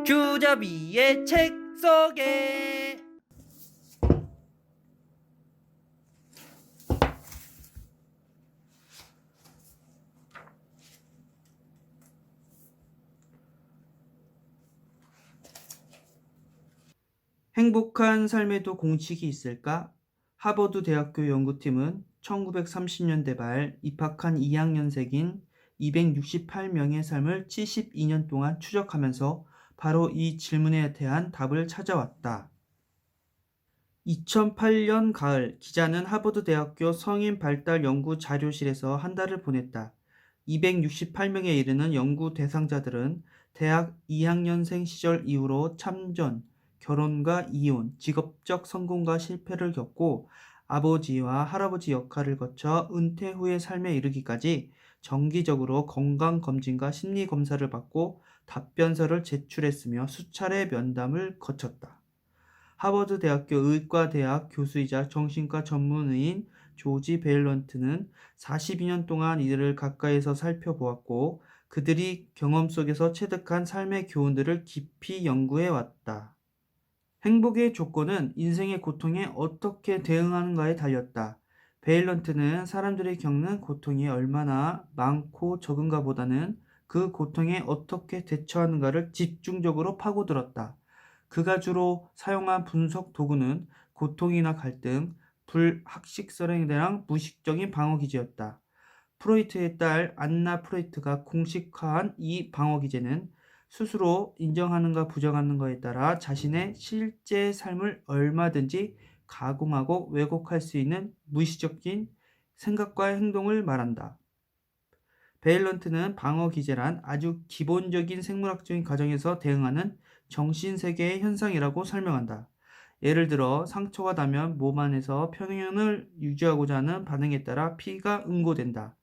주저비의 책 속에. 행복한 삶에도 공식이 있을까? 하버드 대학교 연구팀은 1930년대 말 입학한 2학년생인 268명의 삶을 72년 동안 추적하면서 바로 이 질문에 대한 답을 찾아왔다. 2008년 가을, 기자는 하버드 대학교 성인 발달 연구 자료실에서 한 달을 보냈다. 268명에 이르는 연구 대상자들은 대학 2학년생 시절 이후로 참전, 결혼과 이혼, 직업적 성공과 실패를 겪고 아버지와 할아버지 역할을 거쳐 은퇴 후의 삶에 이르기까지 정기적으로 건강검진과 심리검사를 받고 답변서를 제출했으며 수차례 면담을 거쳤다. 하버드 대학교 의과대학 교수이자 정신과 전문의인 조지 베일런트는 42년 동안 이들을 가까이서 살펴보았고 그들이 경험 속에서 체득한 삶의 교훈들을 깊이 연구해 왔다. 행복의 조건은 인생의 고통에 어떻게 대응하는가에 달렸다. 베일런트는 사람들이 겪는 고통이 얼마나 많고 적은가 보다는 그 고통에 어떻게 대처하는가를 집중적으로 파고들었다. 그가 주로 사용한 분석 도구는 고통이나 갈등, 불학식선행대랑 무의식적인 방어 기제였다. 프로이트의 딸 안나 프로이트가 공식화한 이 방어 기제는 스스로 인정하는가 부정하는가에 따라 자신의 실제 삶을 얼마든지 가공하고 왜곡할 수 있는 무의식적인 생각과 행동을 말한다. 베일런트는 방어 기제란 아주 기본적인 생물학적인 과정에서 대응하는 정신세계의 현상이라고 설명한다. 예를 들어 상처가 나면 몸 안에서 평형을 유지하고자 하는 반응에 따라 피가 응고된다.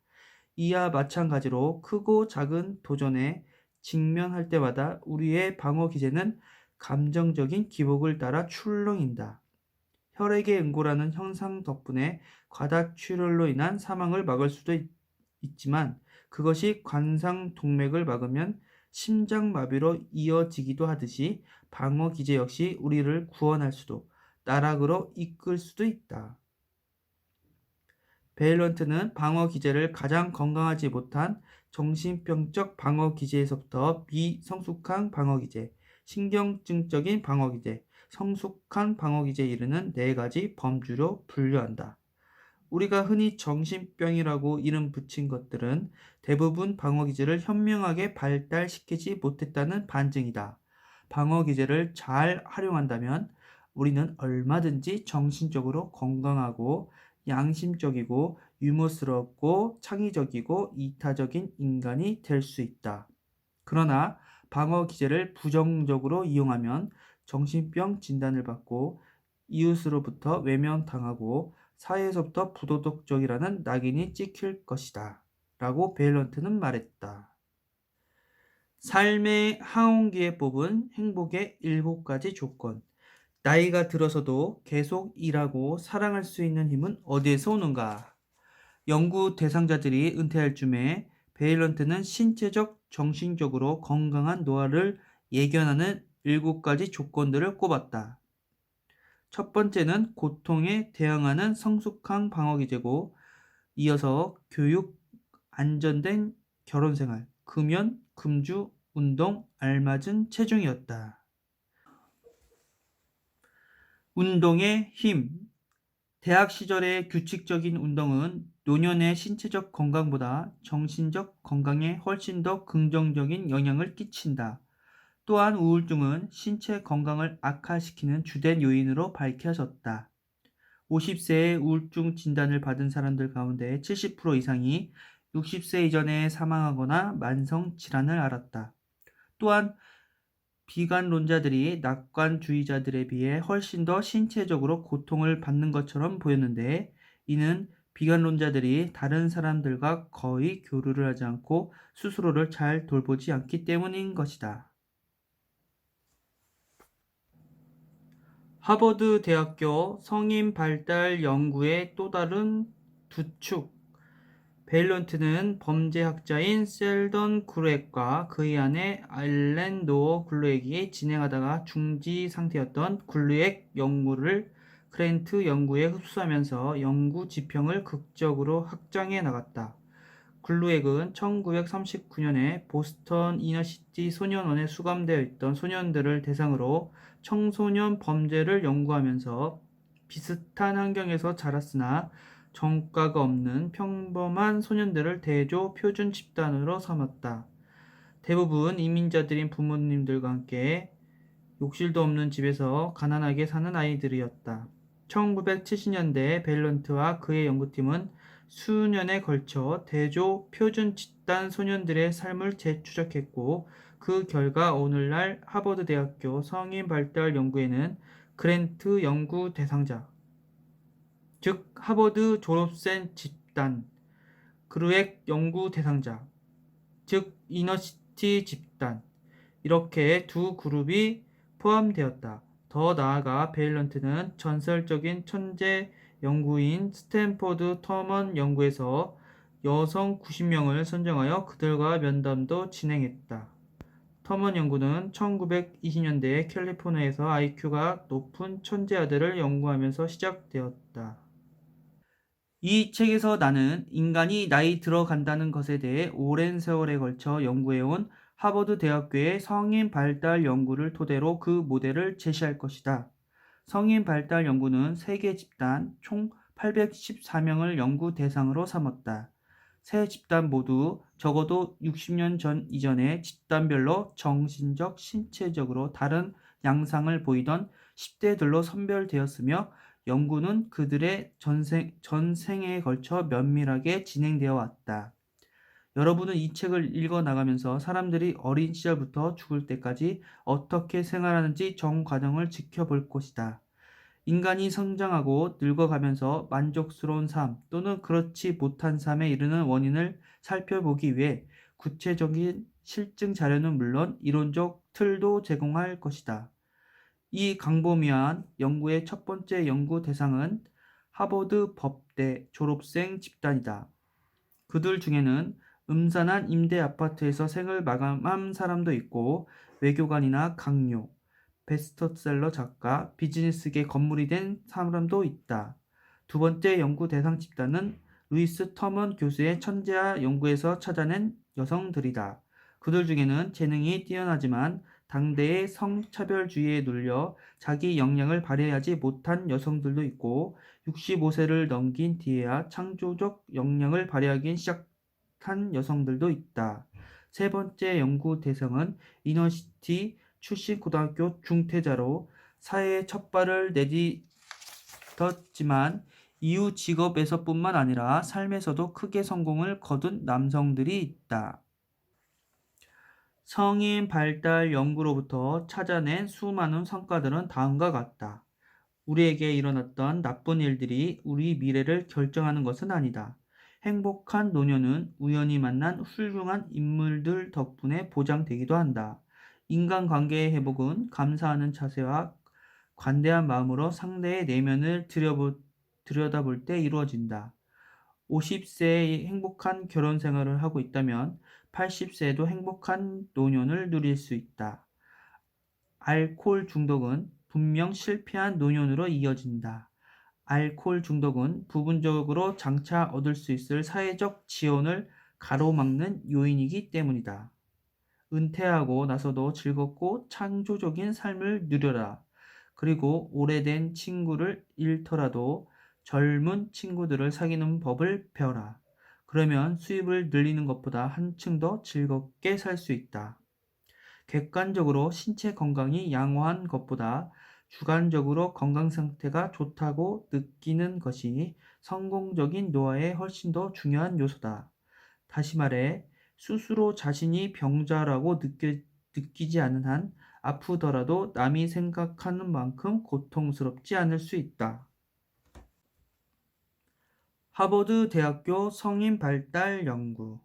이와 마찬가지로 크고 작은 도전에 직면할 때마다 우리의 방어 기제는 감정적인 기복을 따라 출렁인다. 혈액의 응고라는 현상 덕분에 과다출혈로 인한 사망을 막을 수도 있지만 그것이 관상동맥을 막으면 심장마비로 이어지기도 하듯이 방어 기제 역시 우리를 구원할 수도 나락으로 이끌 수도 있다. 베일런트는 방어 기제를 가장 건강하지 못한 정신병적 방어 기제에서부터 비성숙한 방어 기제, 신경증적인 방어 기제, 성숙한 방어 기제에 이르는 네 가지 범주로 분류한다. 우리가 흔히 정신병이라고 이름 붙인 것들은 대부분 방어 기제를 현명하게 발달시키지 못했다는 반증이다. 방어 기제를 잘 활용한다면 우리는 얼마든지 정신적으로 건강하고 양심적이고 유머스럽고 창의적이고 이타적인 인간이 될 수 있다. 그러나 방어 기제를 부정적으로 이용하면 정신병 진단을 받고 이웃으로부터 외면당하고 사회에서부터 부도덕적이라는 낙인이 찍힐 것이다. 라고 베일런트는 말했다. 삶의 하온기에 뽑은 행복의 7가지 조건. 나이가 들어서도 계속 일하고 사랑할 수 있는 힘은 어디에서 오는가? 연구 대상자들이 은퇴할 쯤에 베일런트는 신체적, 정신적으로 건강한 노화를 예견하는 7가지 조건들을 꼽았다. 첫 번째는 고통에 대응하는 성숙한 방어기제고 이어서 교육, 안전된 결혼생활, 금연, 금주, 운동, 알맞은 체중이었다. 운동의 힘. 대학 시절의 규칙적인 운동은 노년의 신체적 건강보다 정신적 건강에 훨씬 더 긍정적인 영향을 끼친다. 또한 우울증은 신체 건강을 악화시키는 주된 요인으로 밝혀졌다. 50세에 우울증 진단을 받은 사람들 가운데 70% 이상이 60세 이전에 사망하거나 만성 질환을 앓았다. 또한 비관론자들이 낙관주의자들에 비해 훨씬 더 신체적으로 고통을 받는 것처럼 보였는데 이는 비관론자들이 다른 사람들과 거의 교류를 하지 않고 스스로를 잘 돌보지 않기 때문인 것이다. 하버드 대학교 성인 발달 연구의 또 다른 두 축. 베일런트는 범죄학자인 셀던 굴루엑과 그의 아내 알렌 노어 굴루엑이 진행하다가 중지 상태였던 굴루엑 연구를 크렌트 연구에 흡수하면서 연구 지평을 극적으로 확장해 나갔다. 굴루엑은 1939년에 보스턴 이너시티 소년원에 수감되어 있던 소년들을 대상으로 청소년 범죄를 연구하면서 비슷한 환경에서 자랐으나 전과가 없는 평범한 소년들을 대조 표준 집단으로 삼았다. 대부분 이민자들인 부모님들과 함께 욕실도 없는 집에서 가난하게 사는 아이들이었다. 1970년대 벨런트와 그의 연구팀은 수년에 걸쳐 대조 표준 집단 소년들의 삶을 재추적했고 그 결과 오늘날 하버드 대학교 성인 발달 연구에는 그랜트 연구 대상자, 즉 하버드 졸업생 집단, 그루엑 연구 대상자, 즉 이너시티 집단, 이렇게 두 그룹이 포함되었다. 더 나아가 베일런트는 전설적인 천재 연구인 스탠포드 터먼 연구에서 여성 90명을 선정하여 그들과 면담도 진행했다. 터먼 연구는 1920년대 캘리포니아에서 IQ가 높은 천재 아들을 연구하면서 시작되었다. 이 책에서 나는 인간이 나이 들어간다는 것에 대해 오랜 세월에 걸쳐 연구해온 하버드 대학교의 성인 발달 연구를 토대로 그 모델을 제시할 것이다. 성인 발달 연구는 세계 집단 총 814명을 연구 대상으로 삼았다. 세 집단 모두 적어도 60년 전 이전에 집단별로 정신적, 신체적으로 다른 양상을 보이던 10대들로 선별되었으며 연구는 그들의 전생에 걸쳐 면밀하게 진행되어 왔다. 여러분은 이 책을 읽어 나가면서 사람들이 어린 시절부터 죽을 때까지 어떻게 생활하는지 전 과정을 지켜볼 것이다. 인간이 성장하고 늙어가면서 만족스러운 삶 또는 그렇지 못한 삶에 이르는 원인을 살펴보기 위해 구체적인 실증 자료는 물론 이론적 틀도 제공할 것이다. 이 광범위한 연구의 첫 번째 연구 대상은 하버드 법대 졸업생 집단이다. 그들 중에는 음산한 임대 아파트에서 생을 마감한 사람도 있고 외교관이나 강요, 베스트셀러 작가, 비즈니스계 건물이 된 사람도 있다. 두 번째 연구 대상 집단은 루이스 터먼 교수의 천재화 연구에서 찾아낸 여성들이다. 그들 중에는 재능이 뛰어나지만 당대의 성차별주의에 눌려 자기 역량을 발휘하지 못한 여성들도 있고 65세를 넘긴 뒤에야 창조적 역량을 발휘하기 시작한 여성들도 있다. 세 번째 연구 대상은 이너시티 출신 고등학교 중퇴자로 사회에 첫 발을 내딛었지만 이후 직업에서뿐만 아니라 삶에서도 크게 성공을 거둔 남성들이 있다. 성인 발달 연구로부터 찾아낸 수많은 성과들은 다음과 같다. 우리에게 일어났던 나쁜 일들이 우리 미래를 결정하는 것은 아니다. 행복한 노년은 우연히 만난 훌륭한 인물들 덕분에 보장되기도 한다. 인간관계의 회복은 감사하는 자세와 관대한 마음으로 상대의 내면을 들여다볼 때 이루어진다. 50세에 행복한 결혼 생활을 하고 있다면 80세에도 행복한 노년을 누릴 수 있다. 알코올 중독은 분명 실패한 노년으로 이어진다. 알코올 중독은 부분적으로 장차 얻을 수 있을 사회적 지원을 가로막는 요인이기 때문이다. 은퇴하고 나서도 즐겁고 창조적인 삶을 누려라. 그리고 오래된 친구를 잃더라도 젊은 친구들을 사귀는 법을 배워라. 그러면 수입을 늘리는 것보다 한층 더 즐겁게 살 수 있다. 객관적으로 신체 건강이 양호한 것보다 주관적으로 건강 상태가 좋다고 느끼는 것이 성공적인 노화에 훨씬 더 중요한 요소다. 다시 말해, 스스로 자신이 병자라고 느끼지 않는 한 아프더라도 남이 생각하는 만큼 고통스럽지 않을 수 있다. 하버드 대학교 성인 발달 연구.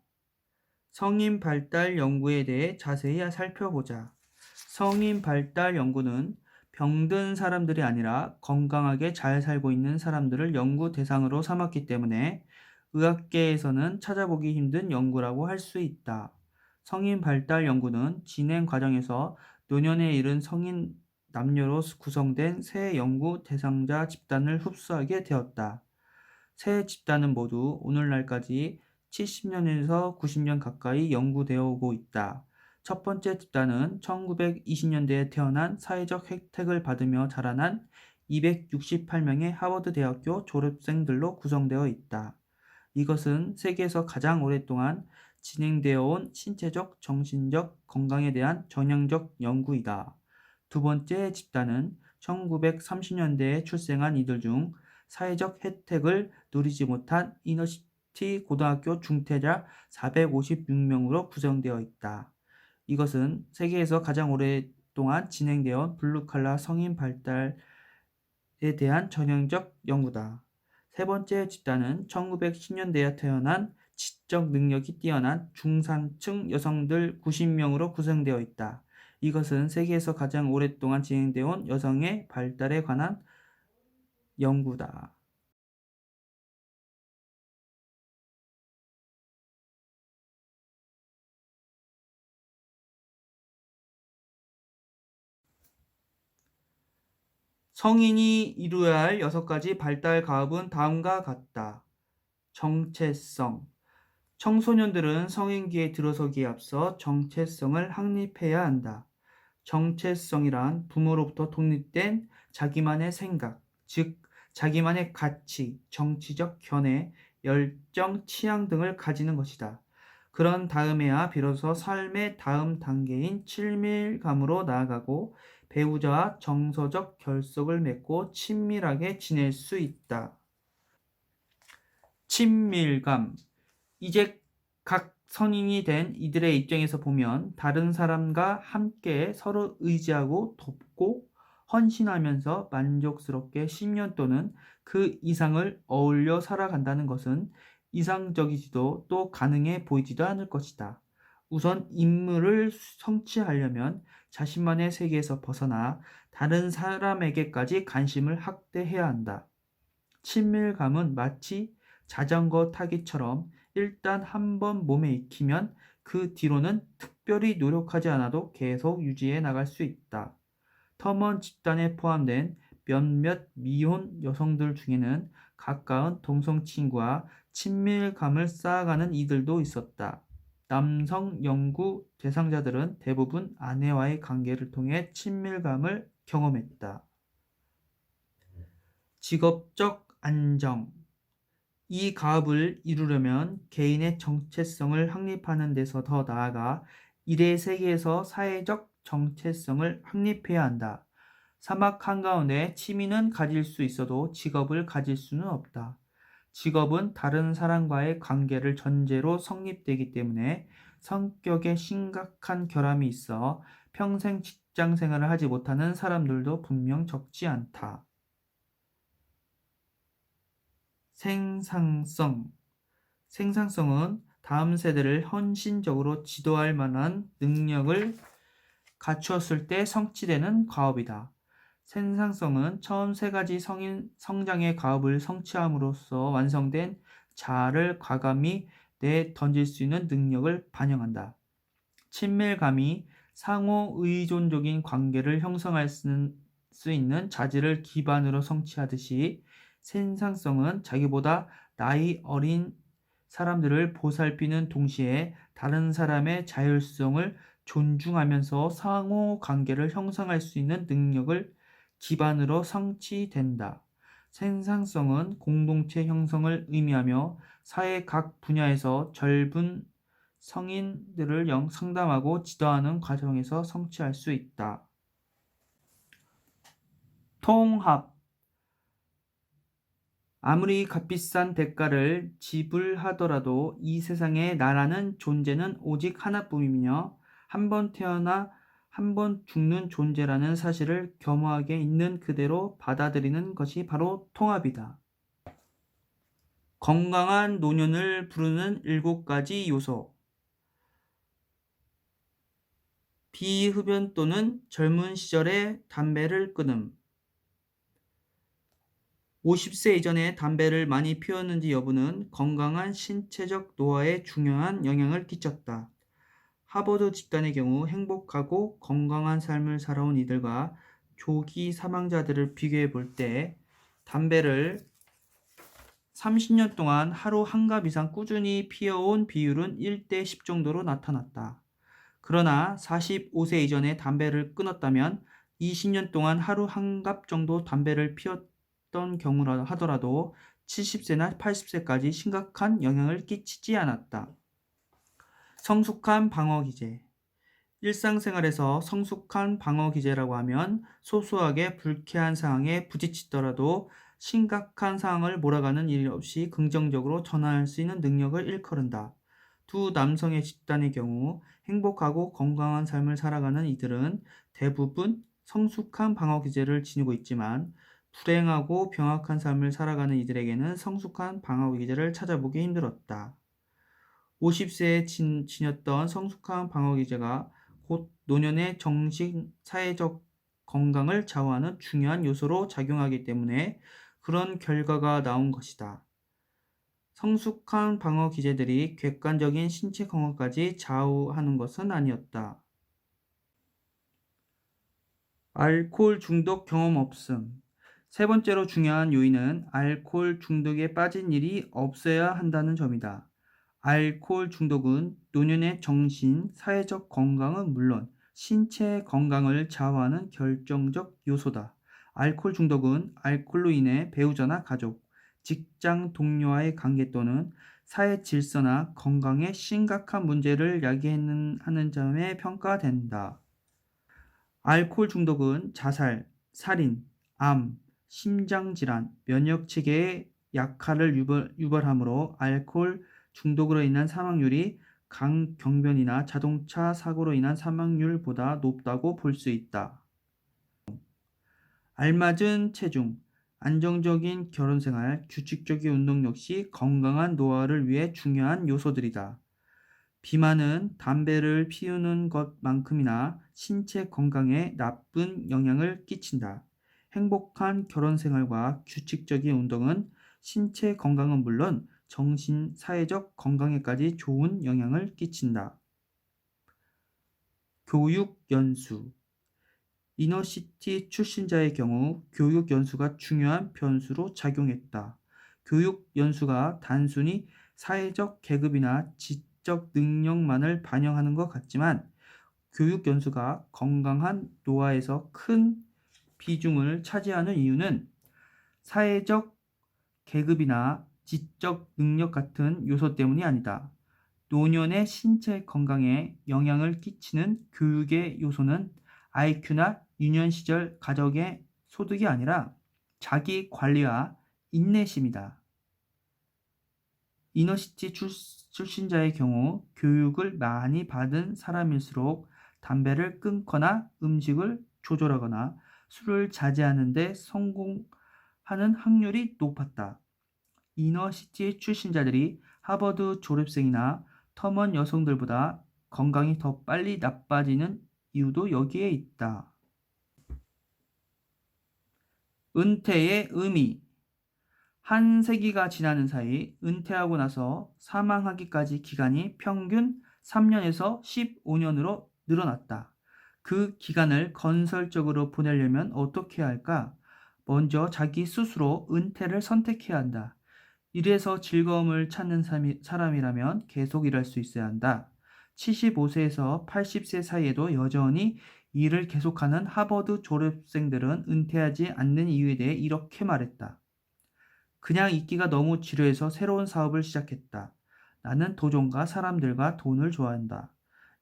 성인 발달 연구에 대해 자세히 살펴보자. 성인 발달 연구는 병든 사람들이 아니라 건강하게 잘 살고 있는 사람들을 연구 대상으로 삼았기 때문에 의학계에서는 찾아보기 힘든 연구라고 할 수 있다. 성인 발달 연구는 진행 과정에서 노년에 이른 성인 남녀로 구성된 새 연구 대상자 집단을 흡수하게 되었다. 새 집단은 모두 오늘날까지 70년에서 90년 가까이 연구되어 오고 있다. 첫 번째 집단은 1920년대에 태어난 사회적 혜택을 받으며 자라난 268명의 하버드 대학교 졸업생들로 구성되어 있다. 이것은 세계에서 가장 오랫동안 진행되어 온 신체적, 정신적 건강에 대한 전향적 연구이다. 두 번째 집단은 1930년대에 출생한 이들 중 사회적 혜택을 누리지 못한 이너시티 고등학교 중퇴자 456명으로 구성되어 있다. 이것은 세계에서 가장 오랫동안 진행되어 온 블루칼라 성인 발달에 대한 전형적 연구다. 세 번째 집단은 1910년대에 태어난 지적 능력이 뛰어난 중산층 여성들 90명으로 구성되어 있다. 이것은 세계에서 가장 오랫동안 진행되어 온 여성의 발달에 관한 연구다. 성인이 이루어야 할 6가지 발달 가업은 다음과 같다. 정체성. 청소년들은 성인기에 들어서기에 앞서 정체성을 확립해야 한다. 정체성이란 부모로부터 독립된 자기만의 생각, 즉 자기만의 가치, 정치적 견해, 열정, 취향 등을 가지는 것이다. 그런 다음에야 비로소 삶의 다음 단계인 친밀감으로 나아가고 배우자와 정서적 결속을 맺고 친밀하게 지낼 수 있다. 친밀감. 이제 각 성인이 된 이들의 입장에서 보면 다른 사람과 함께 서로 의지하고 돕고 헌신하면서 만족스럽게 10년 또는 그 이상을 어울려 살아간다는 것은 이상적이지도 또 가능해 보이지도 않을 것이다. 우선 임무를 성취하려면 자신만의 세계에서 벗어나 다른 사람에게까지 관심을 확대해야 한다. 친밀감은 마치 자전거 타기처럼 일단 한번 몸에 익히면 그 뒤로는 특별히 노력하지 않아도 계속 유지해 나갈 수 있다. 터먼 집단에 포함된 몇몇 미혼 여성들 중에는 가까운 동성 친구와 친밀감을 쌓아가는 이들도 있었다. 남성 연구 대상자들은 대부분 아내와의 관계를 통해 친밀감을 경험했다. 직업적 안정. 이 가업을 이루려면 개인의 정체성을 확립하는 데서 더 나아가 일의 세계에서 사회적 정체성을 확립해야 한다. 사막 한가운데 취미는 가질 수 있어도 직업을 가질 수는 없다. 직업은 다른 사람과의 관계를 전제로 성립되기 때문에 성격에 심각한 결함이 있어 평생 직장 생활을 하지 못하는 사람들도 분명 적지 않다. 생산성. 생산성은 다음 세대를 헌신적으로 지도할 만한 능력을 갖추었을 때 성취되는 과업이다. 생산성은 처음 3가지 성장의 과업을 성취함으로써 완성된 자아를 과감히 내던질 수 있는 능력을 반영한다. 친밀감이 상호 의존적인 관계를 형성할 수 있는 자질을 기반으로 성취하듯이 생산성은 자기보다 나이 어린 사람들을 보살피는 동시에 다른 사람의 자율성을 존중하면서 상호 관계를 형성할 수 있는 능력을 기반으로 성취된다. 생산성은 공동체 형성을 의미하며 사회 각 분야에서 젊은 성인들을 상담하고 지도하는 과정에서 성취할 수 있다. 통합. 아무리 값비싼 대가를 지불하더라도 이 세상에 나라는 존재는 오직 하나뿐이며 한 번 태어나 한 번 죽는 존재라는 사실을 겸허하게 있는 그대로 받아들이는 것이 바로 통합이다. 건강한 노년을 부르는 7가지 요소. 비흡연 또는 젊은 시절에 담배를 끊음. 50세 이전에 담배를 많이 피웠는지 여부는 건강한 신체적 노화에 중요한 영향을 끼쳤다. 하버드 집단의 경우 행복하고 건강한 삶을 살아온 이들과 조기 사망자들을 비교해 볼 때 담배를 30년 동안 하루 한 갑 이상 꾸준히 피워온 비율은 1대 10 정도로 나타났다. 그러나 45세 이전에 담배를 끊었다면 20년 동안 하루 한 갑 정도 담배를 피웠던 경우라 하더라도 70세나 80세까지 심각한 영향을 끼치지 않았다. 성숙한 방어 기제. 일상생활에서 성숙한 방어 기제라고 하면 소소하게 불쾌한 상황에 부딪히더라도 심각한 상황을 몰아가는 일 없이 긍정적으로 전환할 수 있는 능력을 일컬은다. 두 남성의 집단의 경우 행복하고 건강한 삶을 살아가는 이들은 대부분 성숙한 방어 기제를 지니고 있지만 불행하고 병약한 삶을 살아가는 이들에게는 성숙한 방어 기제를 찾아보기 힘들었다. 50세에 지녔던 성숙한 방어 기제가 곧 노년의 정신, 사회적 건강을 좌우하는 중요한 요소로 작용하기 때문에 그런 결과가 나온 것이다. 성숙한 방어 기제들이 객관적인 신체 건강까지 좌우하는 것은 아니었다. 알코올 중독 경험 없음. 세 번째로 중요한 요인은 알코올 중독에 빠진 일이 없어야 한다는 점이다. 알코올 중독은 노년의 정신, 사회적 건강은 물론 신체 건강을 좌우하는 결정적 요소다. 알코올 중독은 알코올로 인해 배우자나 가족, 직장 동료와의 관계 또는 사회 질서나 건강에 심각한 문제를 야기하는 점에 평가된다. 알코올 중독은 자살, 살인, 암, 심장질환, 면역체계의 약화를 유발하므로 알코올 중독으로 인한 사망률이 강경변이나 자동차 사고로 인한 사망률보다 높다고 볼 수 있다. 알맞은 체중, 안정적인 결혼생활, 규칙적인 운동 역시 건강한 노화를 위해 중요한 요소들이다. 비만은 담배를 피우는 것만큼이나 신체 건강에 나쁜 영향을 끼친다. 행복한 결혼 생활과 규칙적인 운동은 신체 건강은 물론 정신, 사회적 건강에까지 좋은 영향을 끼친다. 교육 연수. 이너시티 출신자의 경우 교육 연수가 중요한 변수로 작용했다. 교육 연수가 단순히 사회적 계급이나 지적 능력만을 반영하는 것 같지만 교육 연수가 건강한 노화에서 큰 비중을 차지하는 이유는 사회적 계급이나 지적 능력 같은 요소 때문이 아니다. 노년의 신체 건강에 영향을 끼치는 교육의 요소는 IQ나 유년 시절 가족의 소득이 아니라 자기 관리와 인내심이다. 이너시티 출신자의 경우 교육을 많이 받은 사람일수록 담배를 끊거나 음식을 조절하거나 술을 자제하는 데 성공하는 확률이 높았다. 이너시티 출신자들이 하버드 졸업생이나 터먼 여성들보다 건강이 더 빨리 나빠지는 이유도 여기에 있다. 은퇴의 의미. 한 세기가 지나는 사이 은퇴하고 나서 사망하기까지 기간이 평균 3년에서 15년으로 늘어났다. 그 기간을 건설적으로 보내려면 어떻게 해야 할까? 먼저 자기 스스로 은퇴를 선택해야 한다. 일에서 즐거움을 찾는 사람이라면 계속 일할 수 있어야 한다. 75세에서 80세 사이에도 여전히 일을 계속하는 하버드 졸업생들은 은퇴하지 않는 이유에 대해 이렇게 말했다. 그냥 있기가 너무 지루해서 새로운 사업을 시작했다. 나는 도전과 사람들과 돈을 좋아한다.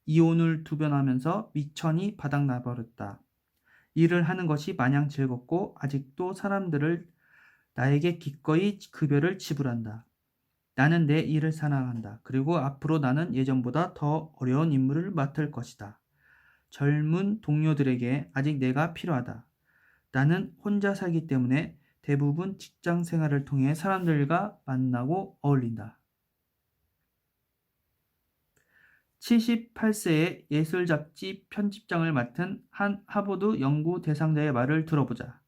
이혼을 2번 하면서 미천이 바닥나버렸다. 일을 하는 것이 마냥 즐겁고 아직도 사람들을 나에게 기꺼이 급여를 지불한다. 나는 내 일을 사랑한다. 그리고 앞으로 나는 예전보다 더 어려운 임무를 맡을 것이다. 젊은 동료들에게 아직 내가 필요하다. 나는 혼자 살기 때문에 대부분 직장 생활을 통해 사람들과 만나고 어울린다. 78세의 예술 잡지 편집장을 맡은 한 하버드 연구 대상자의 말을 들어보자.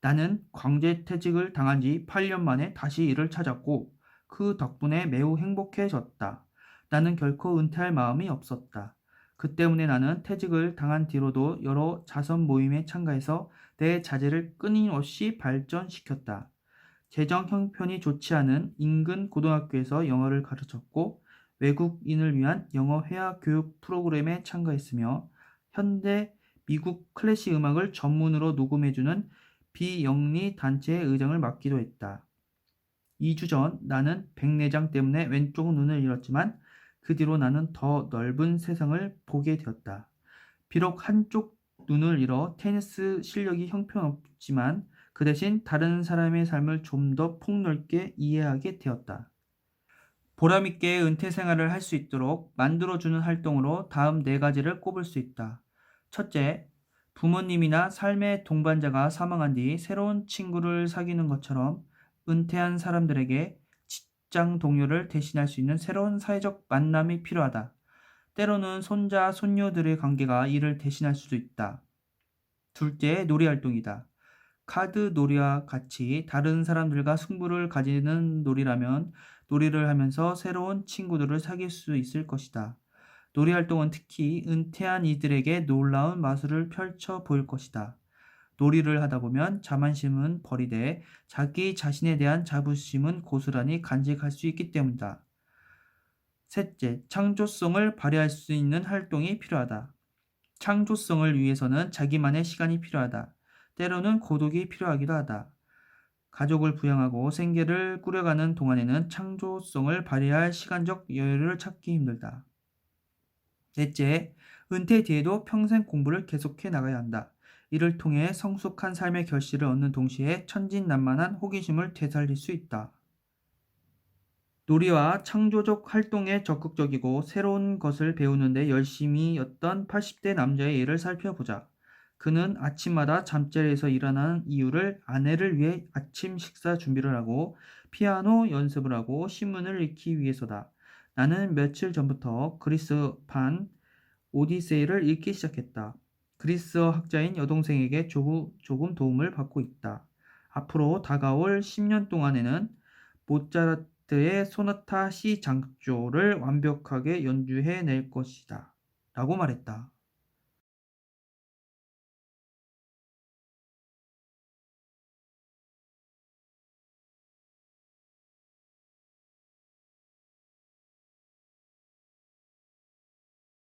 나는 강제퇴직을 당한 지 8년 만에 다시 일을 찾았고 그 덕분에 매우 행복해졌다. 나는 결코 은퇴할 마음이 없었다. 그 때문에 나는 퇴직을 당한 뒤로도 여러 자선 모임에 참가해서 내 자질을 끊임없이 발전시켰다. 재정 형편이 좋지 않은 인근 고등학교에서 영어를 가르쳤고 외국인을 위한 영어 회화 교육 프로그램에 참가했으며 현대 미국 클래식 음악을 전문으로 녹음해주는 비영리 단체의 의장을 맡기도 했다. 2주 전 나는 백내장 때문에 왼쪽 눈을 잃었지만 그 뒤로 나는 더 넓은 세상을 보게 되었다. 비록 한쪽 눈을 잃어 테니스 실력이 형편없지만 그 대신 다른 사람의 삶을 좀 더 폭넓게 이해하게 되었다. 보람있게 은퇴 생활을 할 수 있도록 만들어주는 활동으로 다음 네 가지를 꼽을 수 있다. 첫째, 부모님이나 삶의 동반자가 사망한 뒤 새로운 친구를 사귀는 것처럼 은퇴한 사람들에게 직장 동료를 대신할 수 있는 새로운 사회적 만남이 필요하다. 때로는 손자, 손녀들의 관계가 이를 대신할 수도 있다. 둘째, 놀이 활동이다. 카드 놀이와 같이 다른 사람들과 승부를 가지는 놀이라면 놀이를 하면서 새로운 친구들을 사귈 수 있을 것이다. 놀이 활동은 특히 은퇴한 이들에게 놀라운 마술을 펼쳐 보일 것이다. 놀이를 하다 보면 자만심은 버리되 자기 자신에 대한 자부심은 고스란히 간직할 수 있기 때문이다. 셋째, 창조성을 발휘할 수 있는 활동이 필요하다. 창조성을 위해서는 자기만의 시간이 필요하다. 때로는 고독이 필요하기도 하다. 가족을 부양하고 생계를 꾸려가는 동안에는 창조성을 발휘할 시간적 여유를 찾기 힘들다. 넷째, 은퇴 뒤에도 평생 공부를 계속해 나가야 한다. 이를 통해 성숙한 삶의 결실을 얻는 동시에 천진난만한 호기심을 되살릴 수 있다. 놀이와 창조적 활동에 적극적이고 새로운 것을 배우는 데 열심히였던 80대 남자의 예를 살펴보자. 그는 아침마다 잠자리에서 일어나는 이유를 아내를 위해 아침 식사 준비를 하고 피아노 연습을 하고 신문을 읽기 위해서다. 나는 며칠 전부터 그리스판 오디세이를 읽기 시작했다. 그리스어 학자인 여동생에게 조금 도움을 받고 있다. 앞으로 다가올 10년 동안에는 모차르트의 소나타 C 장조를 완벽하게 연주해낼 것이다. 라고 말했다.